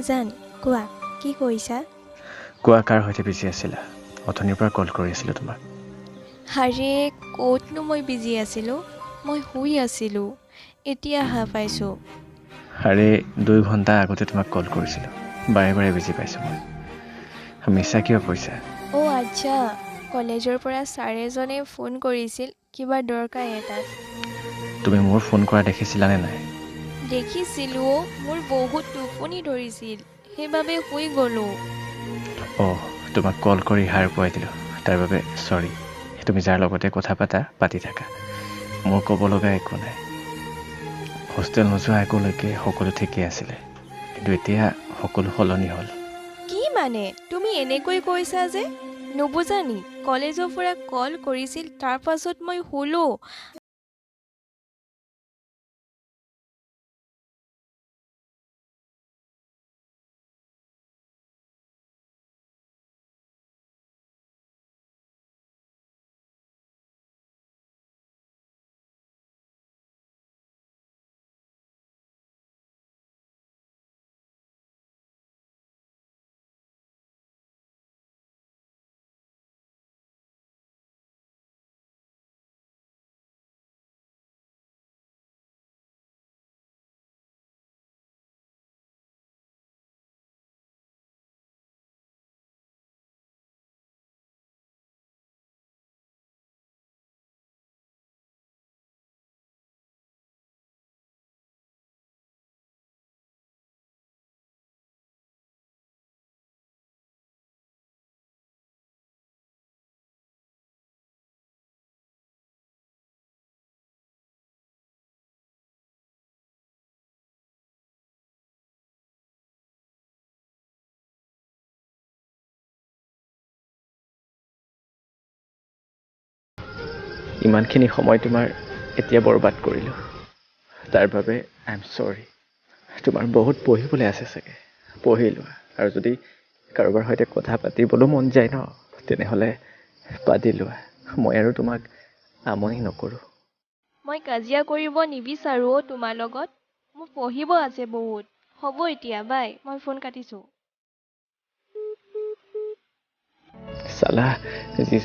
জান কোৱা কি কৰিছা? কোৱা কাৰ সৈতে বিজি আছিলা? অথনিৰ পৰা কল কৰি আছিলোঁ তোমাক। হাৰে ক'তনো মই বিজি আছিলোঁ? মই শুই আছিলোঁ। এতিয়া সাৰ পাইছোঁ। আৰে 2 ঘণ্টা আগতে তোমাক কল কৰিছিলোঁ। বাৰে বাৰে বিজি পাইছোঁ মই। মিছা কিয় কৈছা? আচ্ছা, কলেজৰ পৰা ছাৰ এজনে ফোন কৰিছিল কিবা দৰকাৰ এটাত। তুমি মোৰ ফোন কৰা দেখিছিলানে নাই? দেখিছিলোঁ মোৰ বহুত টোপনি ধৰিছিল, সেইবাবে শুই গ'লোঁ। তোমাক কল কৰি সাৰ পুৱাই দিলোঁ। তাৰ বাবে চৰি। তুমি যাৰ লগতে কথা পাতি থাকা। মোৰ ক'ব লগা একো নাই। হোষ্টেল নোযোৱা একোলৈকে সকলো ঠিকেই আছিলে, কিন্তু এতিয়া সকলো সলনি হ'ল। কি মানে তুমি এনেকৈ কৈছা যে? নুবুজা নি? কলেজৰ পৰা কল কৰিছিল, তাৰ পাছত মই শুলোঁ। ইমানখিনি সময় তোমাৰ এতিয়া বৰবাদ কৰিলোঁ। তাৰ বাবে আই এম চৰি। তোমাৰ বহুত পঢ়িবলৈ আছে চাগে, পঢ়ি লোৱা। আৰু যদি কাৰোবাৰ সৈতে কথা পাতিবলৈও মন যায় ন, তেনেহ'লে পাতি লোৱা। মই আৰু তোমাক আমনি নকৰোঁ। মই কাজিয়া কৰিব নিবিচাৰোঁ তোমাৰ লগত। মোৰ পঢ়িব আছে বহুত। হ'ব এতিয়া বাই, মই ফোন কাটিছোঁ। চালা যি